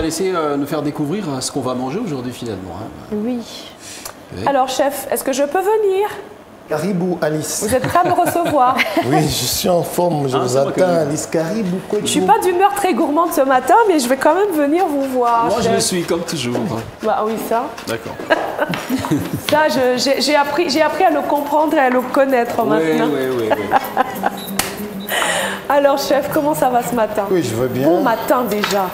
laisser nous faire découvrir ce qu'on va manger aujourd'hui finalement. Hein. Oui. Alors chef, est-ce que je peux venir? Caribou, Alice. Vous êtes prêt à me recevoir? Oui, je suis en forme, je vous attends, Alice. Caribou, quoi. Je ne suis pas d'humeur très gourmande ce matin, mais je vais quand même venir vous voir. Moi, chef. je le suis, comme toujours. Bah oui, ça. D'accord. Ça, j'ai appris à le comprendre et à le connaître maintenant. Oui. Alors chef, comment ça va ce matin? Oui, je veux bien. Bon matin déjà.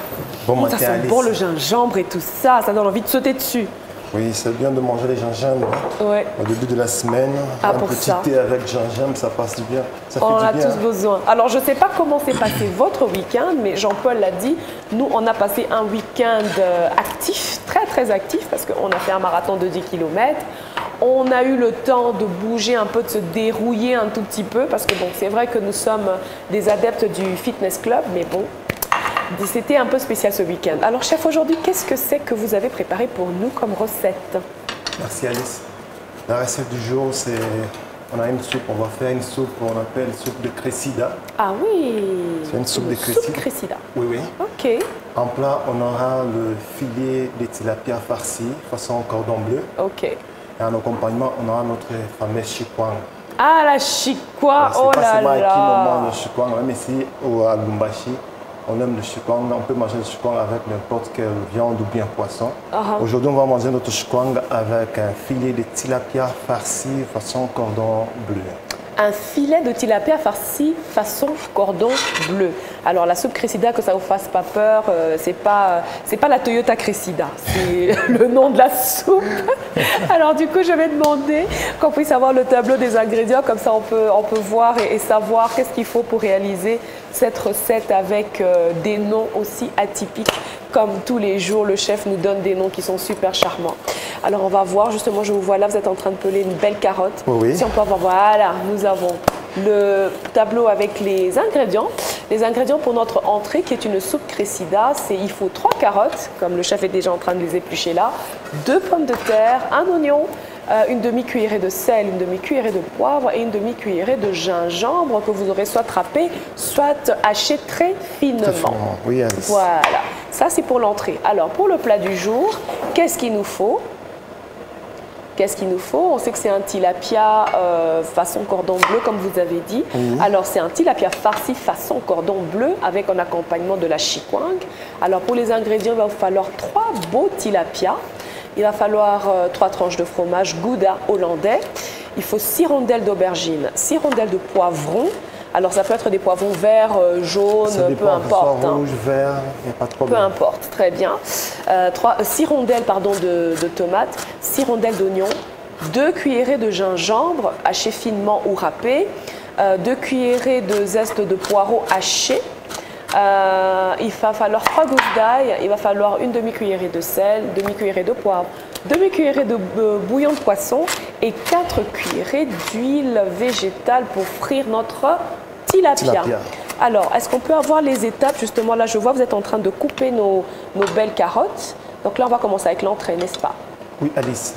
Bon matin, ça sent Alice. bon le gingembre et tout ça, ça donne envie de sauter dessus. Oui, c'est bien de manger les gingembre. Ouais. Au début de la semaine, Ah, un pour petit ça. thé avec gingembre, ça passe bien. Ça On en fait a du bien. tous besoin. Alors, je ne sais pas comment s'est passé votre week-end, mais Jean-Paul l'a dit, nous, on a passé un week-end actif, très actif, parce qu'on a fait un marathon de 10 km. On a eu le temps de bouger un peu, de se dérouiller un tout petit peu, parce que bon, c'est vrai que nous sommes des adeptes du fitness club, mais bon, c'était un peu spécial ce week-end. Alors, chef, aujourd'hui, qu'est-ce que c'est que vous avez préparé pour nous comme recette? Merci, Alice. La recette du jour, c'est... On a une soupe, on va faire une soupe qu'on appelle soupe de cressida. Ah oui. C'est une soupe de Soupe cressida. cressida. Oui. Ok. En plat, on aura le filet de tilapia farci, façon cordon bleu. Ok. Et en accompagnement, on aura notre fameux chikwang. Ah, la chikwang, oh C'est pas là seulement à qui on là. mange le chikwang, même ici à Lumbashi, on aime le chikwang. On peut manger le chikwang avec n'importe quelle viande ou bien poisson. Aujourd'hui, on va manger notre chikwang avec un filet de tilapia farci façon cordon bleu. Un filet de tilapia farci façon cordon bleu. Alors la soupe cressida, que ça vous fasse pas peur, c'est pas la Toyota Cressida, c'est le nom de la soupe. Alors du coup, je vais demander qu'on puisse avoir le tableau des ingrédients, comme ça on peut voir et savoir qu'est-ce qu'il faut pour réaliser cette recette avec des noms aussi atypiques. Comme tous les jours, le chef nous donne des noms qui sont super charmants. Alors on va voir, justement, je vous vois là, vous êtes en train de peler une belle carotte. Oui. Si on peut avoir, voilà, nous avons le tableau avec les ingrédients. Les ingrédients pour notre entrée, qui est une soupe cressida, il faut 3 carottes, comme le chef est déjà en train de les éplucher là, 2 pommes de terre, un oignon, une demi-cuillerée de sel, une demi-cuillerée de poivre et une demi-cuillerée de gingembre que vous aurez soit râpé, soit haché très finement. Très finement, oui, Alice. Voilà, ça c'est pour l'entrée. Alors pour le plat du jour, qu'est-ce qu'il nous faut? Qu'est-ce qu'il nous faut? On sait que c'est un tilapia façon cordon bleu, comme vous avez dit. Alors, c'est un tilapia farci façon cordon bleu avec un accompagnement de la chikwang. Alors, pour les ingrédients, il va vous falloir 3 beaux tilapias. Il va falloir 3 tranches de fromage Gouda hollandais. Il faut 6 rondelles d'aubergine, 6 rondelles de poivron. Alors, ça peut être des poivrons verts, jaunes, peu importe. Soit rouge, vert, il n'y a pas de problème. Peu importe, très bien. 6 rondelles de tomates, 6 rondelles d'oignons, 2 cuillerées de gingembre haché finement ou râpé, 2 cuillerées de zeste de poireau haché. Il va falloir 3 gousses d'ail, il va falloir une demi-cuillerée de sel, demi-cuillerée de poivre, demi-cuillerée de bouillon de poisson et 4 cuillerées d'huile végétale pour frire notre tilapia. Alors, est-ce qu'on peut avoir les étapes? Justement, là, je vois, vous êtes en train de couper nos belles carottes. Donc là, on va commencer avec l'entrée, n'est-ce pas? Oui, Alice.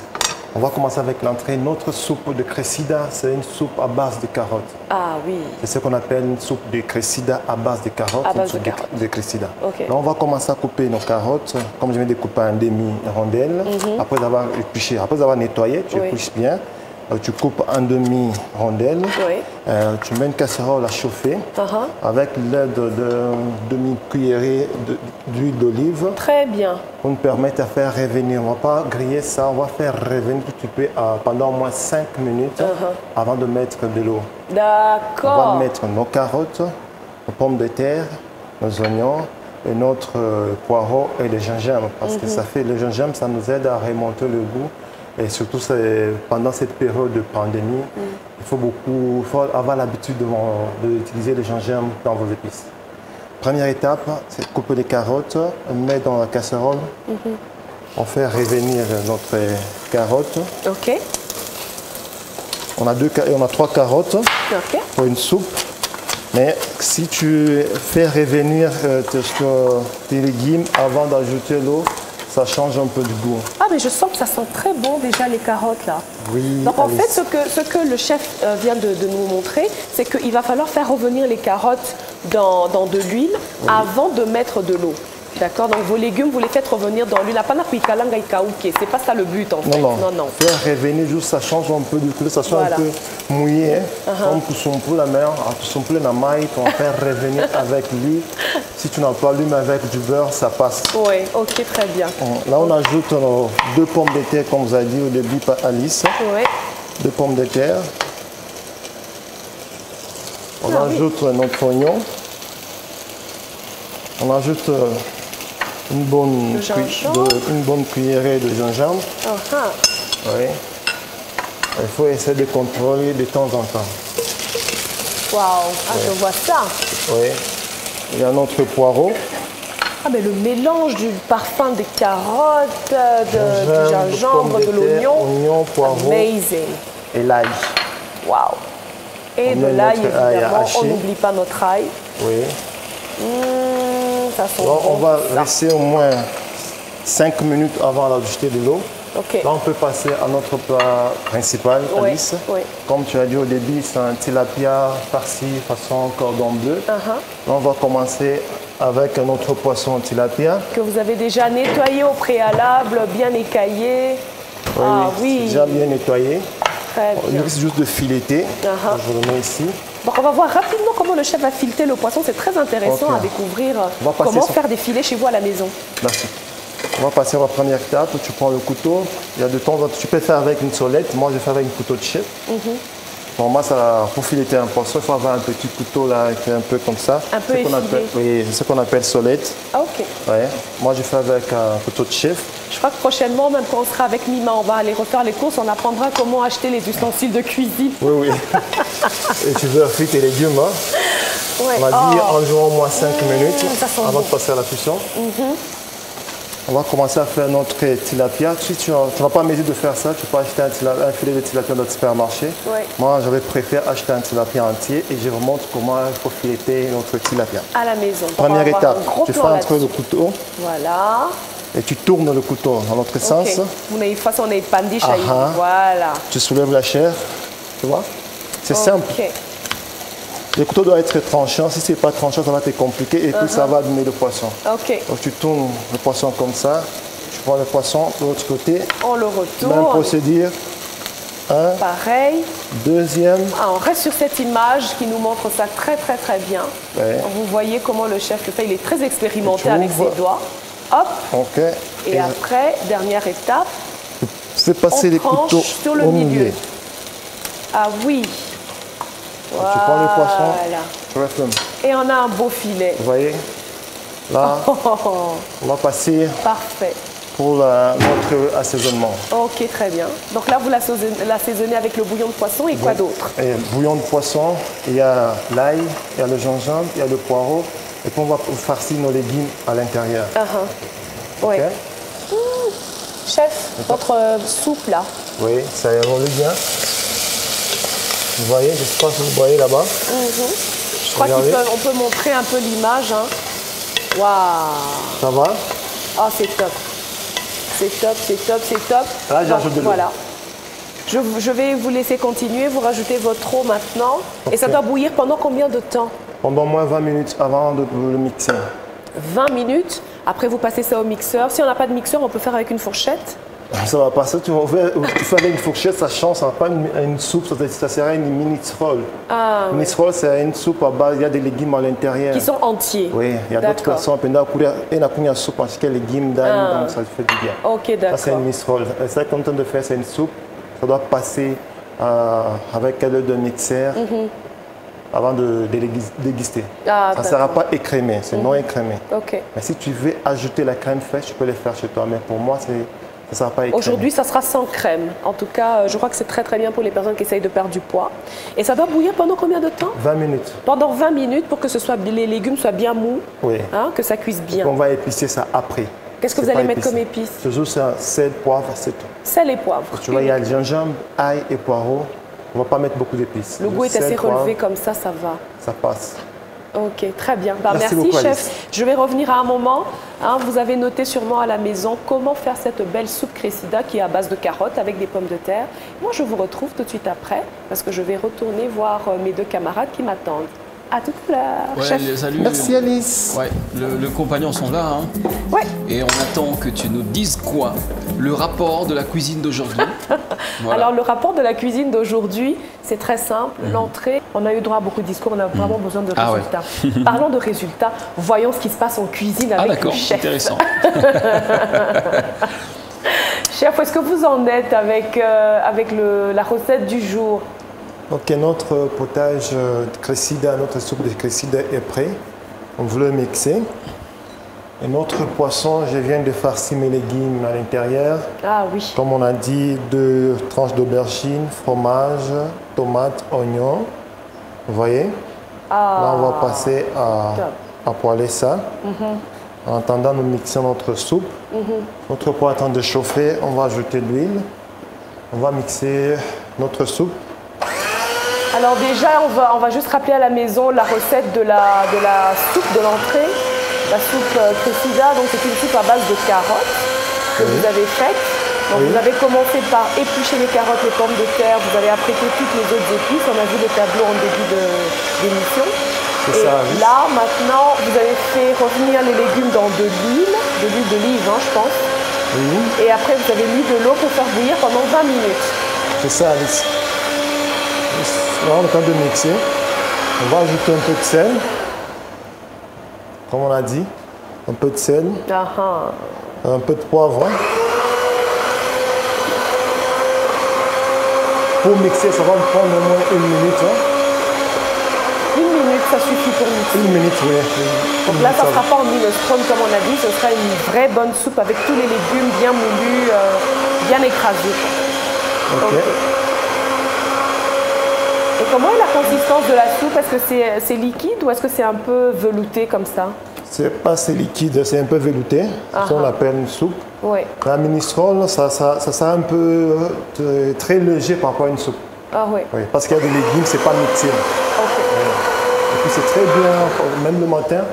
On va commencer avec l'entrée. Notre soupe de cressida, c'est une soupe à base de carottes. Ah oui. C'est ce qu'on appelle une soupe de cressida à base de carottes. À base une soupe de carottes. de cressida. Ok. Là, on va commencer à couper nos carottes. Comme je viens de couper en demi-rondelle. Après avoir épluché, après avoir nettoyé, tu épluches bien. Tu coupes en demi-rondelle. Oui. Tu mets une casserole à chauffer avec l'aide de demi-cuillerée d'huile d'olive. Très bien. Pour nous permettre de faire revenir. On ne va pas griller ça, on va faire revenir tout petit peu pendant au moins 5 minutes avant de mettre de l'eau. D'accord. On va mettre nos carottes, nos pommes de terre, nos oignons et notre poireau et le gingembre. Parce que ça fait, le gingembre, ça nous aide à remonter le goût. Et surtout, pendant cette période de pandémie, il faut avoir l'habitude d'utiliser le gingembre dans vos épices. Première étape, c'est couper les carottes, mettre dans la casserole. On fait revenir notre carotte. Ok. On a 3 carottes pour une soupe. Mais si tu fais revenir tes légumes avant d'ajouter l'eau, ça change un peu du goût. Ah, mais je sens que ça sent très bon déjà les carottes là. Oui. Donc en fait, ce que le chef vient de nous montrer, c'est qu'il va falloir faire revenir les carottes dans de l'huile avant de mettre de l'eau. D'accord, donc vos légumes, vous les faites revenir dans l'huile. C'est pas ça le but en fait. Non, non. Non. Faire revenir juste, ça change un peu du couleur, ça soit Voilà. un peu mouillé. Comme pour la mer, pour la maille, on va faire revenir avec l'huile. Si tu n'as pas l'huile avec du beurre, ça passe. Oui, ok, très bien. Là, on ajoute nos 2 pommes de terre, comme vous avez dit au début par Alice. Oui. 2 pommes de terre. On ajoute notre oignon. On ajoute une bonne cuillerée de gingembre. Oui. Il faut essayer de contrôler de temps en temps. Waouh, je vois ça. Oui. Il y a notre poireau. Ah, mais le mélange du parfum des carottes, du gingembre, de l'oignon. Oignon, poireau. Amazing. Et l'ail. Waouh. Et On de met l'ail, notre ail évidemment. haché. On n'oublie pas notre ail. Oui. Ça sent Alors, bon, on va ça. laisser au moins 5 minutes avant d'ajouter de l'eau. Ok. Là, on peut passer à notre plat principal, Oui, Alice. oui. Comme tu as dit au début, c'est un tilapia farci façon cordon bleu. Là, on va commencer avec notre poisson tilapia. Que vous avez déjà nettoyé au préalable, bien écaillé. Ah oui. C'est déjà bien nettoyé. Très Il bien. risque juste de fileter. Je le mets ici. Donc on va voir rapidement comment le chef va fileter le poisson. C'est très intéressant Ok. à découvrir On va passer comment sur- faire des filets chez vous à la maison. Merci. On va passer à la première étape où tu prends le couteau. Il y a de temps en temps, tu peux faire avec une solette. Moi, je fais avec un couteau de chef. Pour moi, pour fileter un poisson, il faut avoir un petit couteau là, qui est un peu comme ça. Un peu C'est ce qu'on effilé. appelle- Oui, c'est ce qu'on appelle solette. Ah, ok. Ouais. Moi, je fais avec un couteau de chef. Je crois que prochainement, même quand on sera avec Mima, on va aller refaire les courses. On apprendra comment acheter les ustensiles de cuisine. Oui, oui. Et tu veux frites et légumes, hein? Ouais. On va dire environ au moins 5 minutes ça sent avant bon. de passer à la cuisson. On va commencer à faire notre tilapia. Si tu ne vas pas m'aider de faire ça, tu peux acheter un filet de tilapia dans le supermarché. Ouais. Moi, j'avais préféré acheter un tilapia entier et je vous montre comment il faut fileter notre tilapia. À la maison. On va Première avoir étape, un gros tu fais plan entrer le là-dessus. couteau Voilà. et tu tournes le couteau dans l'autre sens. Ok. Vous avez façon, on est pandis chez vous. Aha. Voilà. Tu soulèves la chair. Tu vois? C'est simple. Ok. Le couteau doit être tranchant. Si ce n'est pas tranchant, ça va te compliquer et puis ça va abîmer le poisson. Ok. Donc tu tournes le poisson comme ça. Tu prends le poisson de l'autre côté. On le Même retourne. procédure. Un, Pareil. deuxième. Ah, on reste sur cette image qui nous montre ça très bien. Ouais. Vous voyez comment le chef le fait. Il est très expérimenté Tu avec ouvres. ses doigts. Hop. Ok. Et après, dernière étape, fais passer on les couteaux tranche sur le au milieu. Ah oui. Voilà. Tu prends le poisson. Tu refais. Et on a un beau filet. Vous voyez? Là, Oh, on va passer parfait. pour notre assaisonnement. Ok, très bien. Donc là, vous l'assaisonnez avec le bouillon de poisson et quoi d'autre? Et bouillon de poisson, il y a l'ail, il y a le gingembre, il y a le poireau. Et puis on va farcir nos légumes à l'intérieur. Oui. Ok? Chef, votre soupe là. Oui, ça évolue bien. Vous voyez, je ne sais pas si vous voyez là-bas. Je crois Regardez. qu'on peut montrer un peu l'image. Hein. Waouh! Ça va? Ah, c'est top. C'est top, c'est top, c'est top. Là, j'ajoute de l'eau. Voilà. Je vais vous laisser continuer. Vous rajoutez votre eau maintenant. Et ça Ok. doit bouillir pendant combien de temps? Pendant moins 20 minutes avant de le mixer. 20 minutes. Après, vous passez ça au mixeur. Si on n'a pas de mixeur, on peut faire avec une fourchette. Ça va passer, tu fais avec une fourchette, ça change, ça va pas une soupe, ça serait une minestrone. Ah, oui. Minestrone, c'est une soupe à base, il y a des légumes à l'intérieur. Qui sont entiers. Oui, il y a d'autres D'accord. personnes, il y a une soupe parce qu'il y a des légumes dedans, donc ça fait du bien. Ok, Ça, c'est une d'accord. minestrone. Et ça, qu'on est en train de faire, c'est une soupe. Ça doit passer avec l'eau de mixeur avant de déguster. Ah, Ça ne sera pas écrémé, c'est non écrémé. Ok. Mais si tu veux ajouter la crème fraîche, tu peux le faire chez toi. Mais pour moi, ça ne sera pas écrémé. Aujourd'hui, ça sera sans crème. En tout cas, je crois que c'est très bien pour les personnes qui essayent de perdre du poids. Et ça doit bouillir pendant combien de temps? 20 minutes. Pendant 20 minutes pour que les légumes soient bien mous, Oui. hein, que ça cuise bien. On va épicer ça après. Qu'est-ce que vous C'est allez pas mettre épicé. comme épices? Toujours ça, sel, poivre, c'est tout. Sel et poivre. Tu vois, il y a le gingembre, ail et poireau. On ne va pas mettre beaucoup d'épices. Le goût est sel, assez poivre, relevé comme ça va. Ça passe. Ok, très bien. Bah, Merci merci beaucoup, chef. Alice. Je vais revenir à un moment. Hein, vous avez noté sûrement à la maison comment faire cette belle soupe cressida qui est à base de carottes avec des pommes de terre. Moi, je vous retrouve tout de suite après parce que je vais retourner voir mes deux camarades qui m'attendent. À tout à l'heure, chef. Salut. Merci Alice. Ouais, le compagnon s'en va. Hein. Ouais. Et on attend que tu nous dises quoi? Le rapport de la cuisine d'aujourd'hui. Voilà. Alors, le rapport de la cuisine d'aujourd'hui, c'est très simple. L'entrée, on a eu droit à beaucoup de discours, on a vraiment besoin de Ah ouais. résultats. Parlons de résultats, voyons ce qui se passe en cuisine Ah avec le d'accord, chef. intéressant. Chef, où est-ce que vous en êtes avec, la recette du jour? Ok, notre potage de cressida, notre soupe de cressida est prêt. On veut le mixer. Et notre poisson, je viens de farcir mes légumes à l'intérieur. Ah oui. Comme on a dit, 2 tranches d'aubergine, fromage, tomates, oignons. Vous voyez? Là, on va passer à poêler ça. En attendant, nous mixons notre soupe. Notre poêle attend de chauffer, on va ajouter de l'huile. On va mixer notre soupe. Alors déjà, on va juste rappeler à la maison la recette de la soupe de l'entrée. La soupe cressida, donc c'est une soupe à base de carottes que vous avez faite. Donc vous avez commencé par éplucher les carottes, les pommes de terre, vous avez apprêté toutes les autres épices. On a vu le tableau en début d'émission. Et ça, oui. là, maintenant, vous avez fait revenir les légumes dans de l'huile d'olive, hein, je pense. Oui, Et après, vous avez mis de l'eau pour faire bouillir pendant 20 minutes. c'est ça, Alice. Là, on est en train de mixer. On va ajouter un peu de sel. Comme on a dit, un peu de sel, un peu de poivre. Pour mixer, ça va me prendre au moins 1 minute. Hein. 1 minute, ça suffit pour mixer. 1 minute, oui. Donc là, ça ne sera pas en minestrone comme on a dit, ce sera une vraie bonne soupe avec tous les légumes bien moulus, bien écrasés. Ok. Ok. Et comment est la consistance de la soupe? Est-ce que c'est liquide ou est-ce que c'est un peu velouté comme ça? C'est pas assez liquide, c'est un peu velouté. Ça, on appelle une soupe. Oui. La minestrone, ça sert un peu très léger par rapport à une soupe. Ah oui. Oui, parce qu'il y a des légumes, c'est pas mixé. Ok. Et puis c'est très bien, même le matin,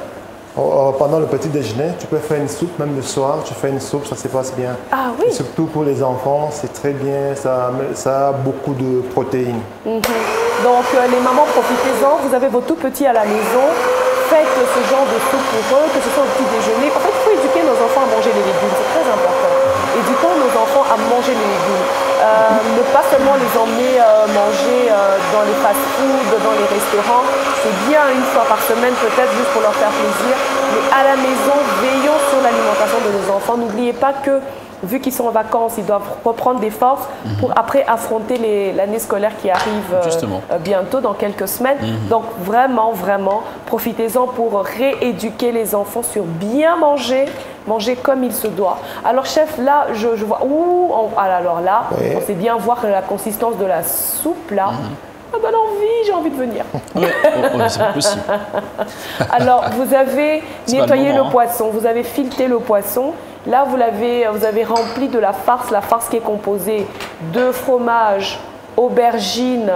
pendant le petit déjeuner, tu peux faire une soupe, même le soir, tu fais une soupe, ça se passe bien. Ah oui. Et surtout pour les enfants, c'est très bien, ça a beaucoup de protéines. Donc les mamans, profitez-en, vous avez vos tout petits à la maison, faites ce genre de soupe pour eux, que ce soit au petit déjeuner. En fait, il faut éduquer nos enfants à manger les légumes, c'est très important. Éduquons nos enfants à manger les légumes. Ne pas seulement les emmener manger dans les fast-foods, dans les restaurants, c'est bien une fois par semaine peut-être juste pour leur faire plaisir, mais à la maison, veillons sur l'alimentation de nos enfants. N'oubliez pas que vu qu'ils sont en vacances, ils doivent reprendre des forces pour après affronter l'année scolaire qui arrive bientôt, dans quelques semaines. Donc vraiment, vraiment, profitez-en pour rééduquer les enfants sur bien manger, manger comme il se doit. Alors chef, là, je vois, alors là, on sait bien voir la consistance de la soupe là. Ça donne envie, j'ai envie de venir. C'est possible. Alors, vous avez nettoyé le moment, le poisson, vous avez fileté le poisson. Là, vous avez rempli de la farce qui est composée de fromage, aubergine,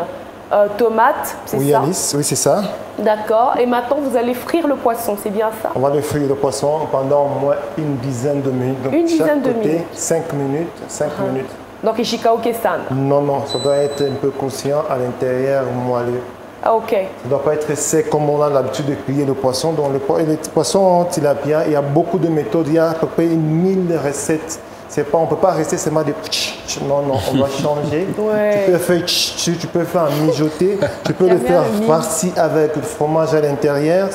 tomates, c'est Oui, ça? Alice, oui, c'est ça. D'accord. Et maintenant, vous allez frire le poisson, c'est bien ça? On va le frire le poisson pendant au moins une dizaine de minutes. Donc, Une dizaine de minutes. 5 minutes, 5 minutes. Donc, Ishikaoke-san. Non, ça doit être un peu croustillant à l'intérieur, moelleux. Ah, ok. Ça ne doit pas être sec comme on a l'habitude de cuire le poisson. Donc, les poissons en tilapia, il y a beaucoup de méthodes, il y a à peu près 1000 recettes. On ne peut pas rester seulement de... Non, on va changer. Ouais. Tu peux faire un mijoté, tu peux le faire farci avec le fromage à l'intérieur.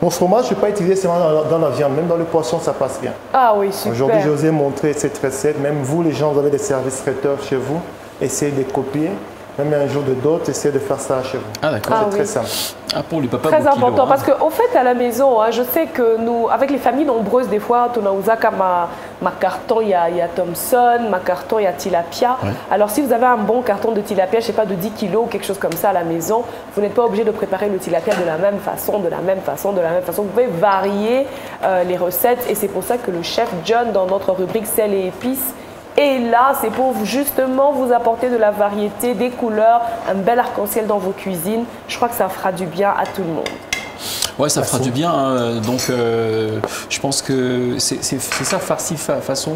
Mon fromage, je ne peux pas utiliser seulement dans la viande, même dans le poisson, ça passe bien. Ah oui, super. Aujourd'hui, je vous ai montré cette recette. Même vous, les gens, vous avez des services traiteurs chez vous. Essayez de copier. Même un jour de d'autres, essayez de faire ça chez vous. Ah d'accord. C'est très simple. Ah, pour les papas Très important, hein. parce qu'au fait, à la maison, hein, je sais que nous, avec les familles nombreuses, des fois, tunauzaka ma carton, il y a Thomson, ma carton, il y a tilapia. Ouais. Alors, si vous avez un bon carton de tilapia, je ne sais pas, de 10 kilos ou quelque chose comme ça à la maison, vous n'êtes pas obligé de préparer le tilapia de la même façon, de la même façon. Vous pouvez varier les recettes, et c'est pour ça que le chef John, dans notre rubrique sel et épices, et là, c'est pour justement vous apporter de la variété, des couleurs, un bel arc-en-ciel dans vos cuisines. Je crois que ça fera du bien à tout le monde. Ouais, ça fera du bien. Hein. Donc, je pense que c'est ça, farci façon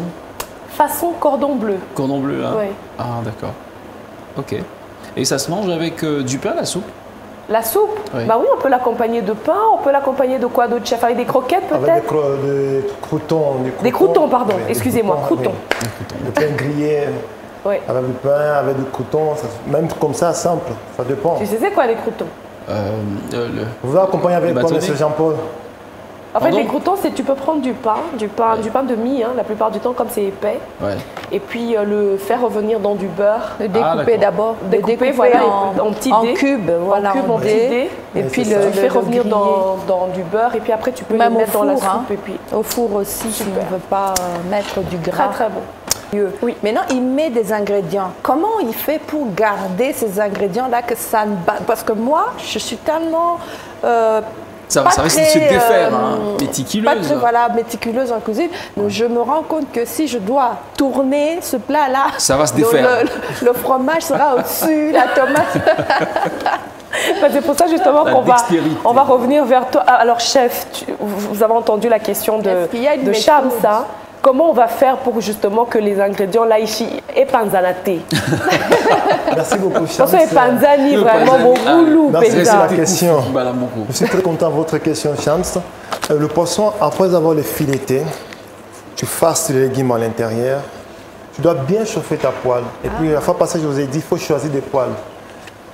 Façon cordon bleu. Cordon bleu, hein. Oui. Ah, d'accord. Ok. Et ça se mange avec du pain, la soupe? La soupe? Oui. Bah oui, on peut l'accompagner de pain, on peut l'accompagner de quoi d'autre, chef? Avec des croquettes Avec peut-être? des croutons. Des croutons, pardon, Oui, des excusez-moi, croutons. oui. Des pains grillés, Oui. avec du pain, avec du croutons, même comme ça, simple, ça dépend. Tu sais c'est quoi les croutons? Vous accompagnez avec quoi, bâtonnet. M. Jean-Paul? En fait, Pardon? les croutons, c'est tu peux prendre du pain de mie, hein, la plupart du temps, comme c'est épais, Ouais. et puis le faire revenir dans du beurre. Le découper d'accord. d'abord. Le Découper, voilà, en petits en dés. cubes. Voilà, en petits dés. Et Et puis c'est ça. le Tu fais revenir griller. dans du beurre, et puis après, tu peux Même les au mettre dans la four, soupe. hein. Et puis... Au four aussi, si on Super. ne veut pas mettre du gras. Très, très bon. Oui. Maintenant, il met des ingrédients. Comment il fait pour garder ces ingrédients-là que ça ne bat? Parce que moi, je suis tellement... Ça pas risque de se très, défaire, hein, pas méticuleuse. très méticuleuse en cuisine. Donc, je me rends compte que si je dois tourner ce plat-là, Ça va se donc défaire. le fromage sera au-dessus, la tomate. Bah, c'est pour ça justement La qu'on va, dextérité. on va revenir vers toi. Ah, alors chef, vous avez entendu la question de Est-ce qu'il y a une Shams, méthode? hein. Comment on va faire pour justement que les ingrédients là ici et panzanate? Merci beaucoup, Parce que Chams. panzani Le vraiment panzani, beaucoup merci, c'est pesa. la question. Voilà, beaucoup. Je suis très content de votre question, Chams. Le poisson, après avoir le fileté, tu farces les légumes à l'intérieur. Tu dois bien chauffer ta poêle. Et puis, la fois passée, je vous ai dit, il faut choisir des poêles.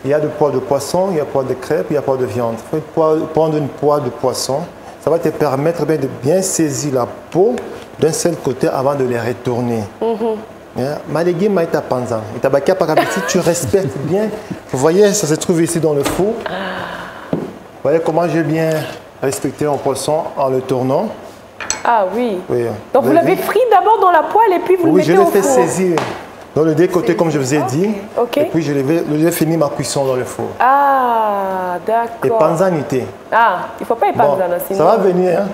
Il y a des poêles de poisson, il y a des poêles de crêpes, il y a des poêles de viande. Il faut prendre une poêle de poisson. Ça va te permettre de bien saisir la peau d'un seul côté avant de les retourner. Ma légume m'a été panzan. Et tabakia par appétit, tu respectes bien. Vous voyez, ça se trouve ici dans le four. Vous voyez comment j'ai bien respecté mon poisson en le tournant. Ah oui. Oui. Donc vous l'avez frit d'abord dans la poêle et puis vous le Oui, mettez je au l'ai fait four. saisir dans le deux côtés, comme je vous ai dit. Ok. Et puis, je l'ai fini ma cuisson dans le four. Ah, Et d'accord. panzanité. Ah, il ne faut pas y Bon, panzana sinon. ça va venir, hein?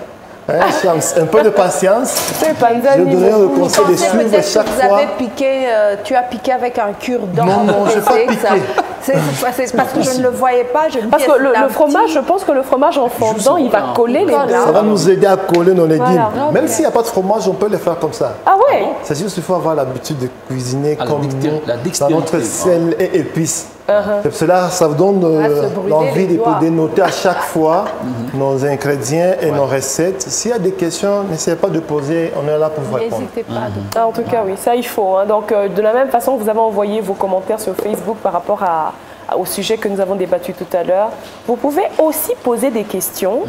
Hein, Shams, un peu de patience. C'est Je panzani. donnerai le beaucoup. conseil de Pensez suivre peut-être chaque que vous fois. avez piqué, tu as piqué avec un cure-dent. Non, je n'ai pas piqué. C'est parce que je ne le voyais pas. Je me Parce dis, que est-ce le un fromage, petit- je pense que le fromage en fondant, il va voilà. coller les Voilà. dents. Ça va nous aider à coller nos légumes. Voilà. Même s'il n'y a pas de fromage, on peut les faire comme ça. Ah ouais. C'est juste qu'il faut avoir l'habitude de cuisiner Ah, la comme dexté- nous, la dans dextérité, notre sel et épices. Uh-huh. C'est cela, ça vous donne se brûler l'envie les de doigts. dénoter à chaque fois nos ingrédients et nos recettes. S'il y a des questions, n'essayez pas de poser, on est là pour vous répondre. N'hésitez pas. Ah, en tout cas, oui, ça il faut. Hein. Donc, de la même façon, vous avez envoyé vos commentaires sur Facebook par rapport au sujet que nous avons débattu tout à l'heure. Vous pouvez aussi poser des questions.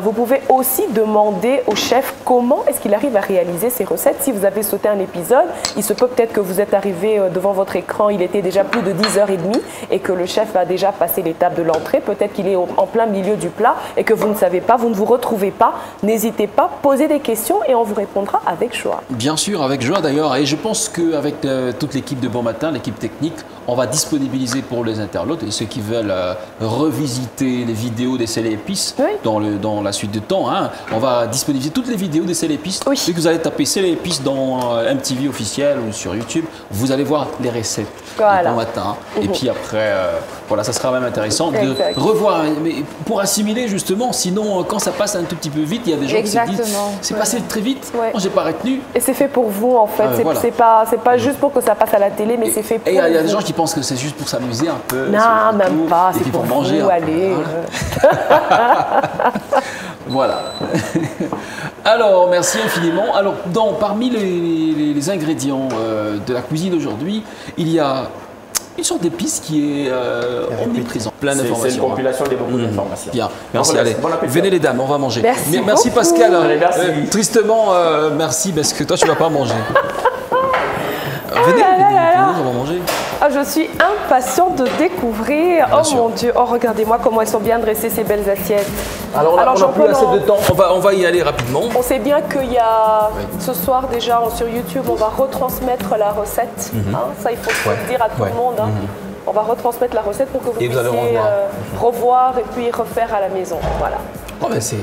Vous pouvez aussi demander au chef comment est-ce qu'il arrive à réaliser ces recettes. Si vous avez sauté un épisode, il se peut peut-être que vous êtes arrivé devant votre écran, il était déjà plus de 10h30 et que le chef a déjà passé l'étape de l'entrée. Peut-être qu'il est en plein milieu du plat et que vous ne savez pas, vous ne vous retrouvez pas. N'hésitez pas, posez des questions et on vous répondra avec joie. Bien sûr, avec joie d'ailleurs. Et je pense qu'avec toute l'équipe de Bon Matin, l'équipe technique, on va disponibiliser pour les internautes et ceux qui veulent revisiter les vidéos des sels et épices Oui. dans la suite de temps. Hein, on va disponibiliser toutes les vidéos des sels et épices. Oui. Dès que vous allez taper sels et épices dans MTV officiel ou sur YouTube, vous allez voir les recettes Voilà. de Bon Matin. Et puis après, voilà, ça sera même intéressant Exact. de revoir. Mais pour assimiler justement, sinon quand ça passe un tout petit peu vite, il y a des gens qui se disent Exactement. c'est passé très vite, Ouais. moi j'ai pas retenu. Et c'est fait pour vous en fait. Voilà. C'est pas juste pour que ça passe à la télé, mais c'est fait pour Et il y a des vous. gens qui pensent que c'est juste pour s'amuser un peu. Non, c'est même tout, pas. et C'est puis pour manger. vous. un peu. Allez. Voilà. Alors, merci infiniment. Alors, parmi les ingrédients de la cuisine aujourd'hui, il y a une sorte d'épice qui est omniprésente. Plein C'est une d'informations. compilation de beaucoup d'informations. Bien, merci. Bon, Allez, bon appétit. venez les dames, on va manger. Merci Merci beaucoup. Pascal. Allez, merci. Tristement, merci parce que toi tu vas pas manger. Venez, là là là là. on va manger. Ah, je suis impatiente de découvrir. Bien Oh sûr. mon Dieu. Oh, regardez-moi comment elles sont bien dressées, ces belles assiettes. Alors, on n'a Jean-Paul, plus assez de temps. On va y aller rapidement. On sait bien qu'il y a ce soir déjà sur YouTube, on va retransmettre la recette. Hein, ça, il faut le dire à tout le monde. Hein. On va retransmettre la recette pour que vous Et vous allez puissiez revoir et puis refaire à la maison. Voilà. Oh, mais c'est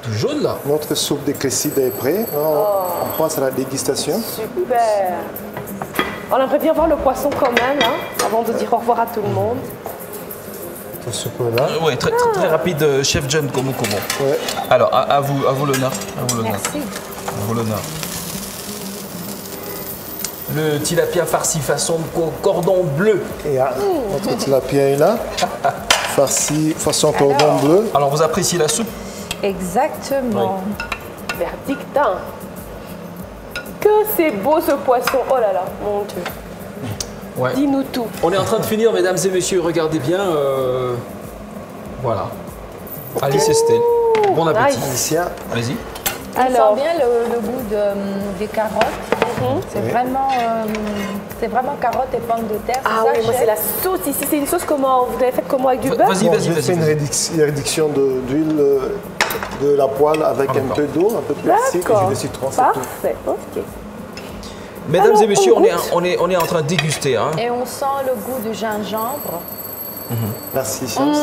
tout jaune là. Notre soupe de cresside est prête. On passe à la dégustation. Super. On aimerait bien voir le poisson quand même, hein, avant de dire au revoir à tout le monde. Tout ce soupe-là. Oui, très rapide, chef John Komo. Ouais. Alors, à vous l'honneur. Merci. À vous l'honneur. Le tilapia farci façon cordon bleu. Et notre tilapia est là. farci façon cordon bleu. Alors, vous appréciez la soupe? Exactement. Verdict, hein. Que c'est beau ce poisson. Oh là là, mon Dieu. Ouais. Dis-nous tout. On est en train de finir, mesdames et messieurs. Regardez bien. Voilà. Alice Estelle. Bon appétit. Nice. Alicia, Allez-y. On Alors. sent bien le goût des carottes. C'est Oui. vraiment carottes et pommes de terre. Ah ça, oui, moi chef? c'est la sauce ici. C'est une sauce comment? Vous l'avez faite comment, avec du beurre? Vas-y, bon, vas-y, j'ai fait vas-y. une réduction d'huile de la poêle avec un peu d'eau, un peu de persil et D'accord. du citron, c'est tout. Parfait, ok. Mesdames Alors, et messieurs, on on est en train de déguster. Hein. Et on sent le goût du gingembre. Merci, Chance.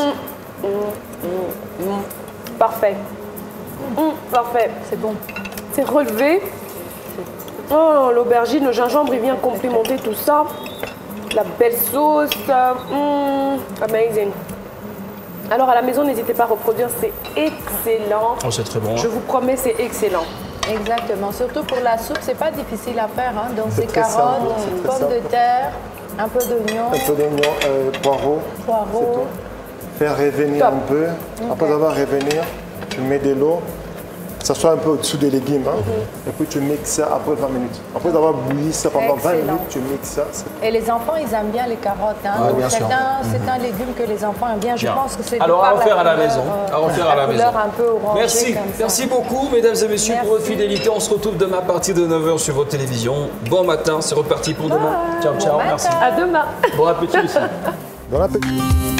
Parfait. Parfait. C'est bon. C'est relevé. Oh, l'aubergine, le gingembre, il vient complimenter tout ça. La belle sauce. Amazing. Alors, à la maison, n'hésitez pas à reproduire. C'est excellent. Oh, c'est très bon. Je vous promets, c'est excellent. Exactement. Surtout pour la soupe, c'est pas difficile à faire. Hein. Donc, C'est c'est très carottes, simple, c'est très pommes de simple. terre, un peu d'oignon, Un peu d'oignon, poireau, c'est poireaux. tout. Faire revenir Top. un peu. Après avoir revenir, tu mets de l'eau, que ça soit un peu au-dessous des légumes. Hein. Et puis tu mixes ça après 20 minutes. Après avoir bouilli ça pendant 20 Excellent. minutes, tu mixes ça. Et les enfants, ils aiment bien les carottes. Hein. Ah, Donc, bien c'est sûr. un légume que les enfants aiment bien. Je Bien. pense que c'est Alors, par à refaire à la couleur, maison. À refaire à la maison. couleur un peu orangée Merci, comme ça. merci beaucoup, mesdames et messieurs, pour votre Merci. fidélité. On se retrouve demain à partir de 9h sur votre télévision. Bon matin, c'est reparti pour demain. Ciao, ciao, Bon merci. matin. À demain. Bon appétit aussi. Bon appétit.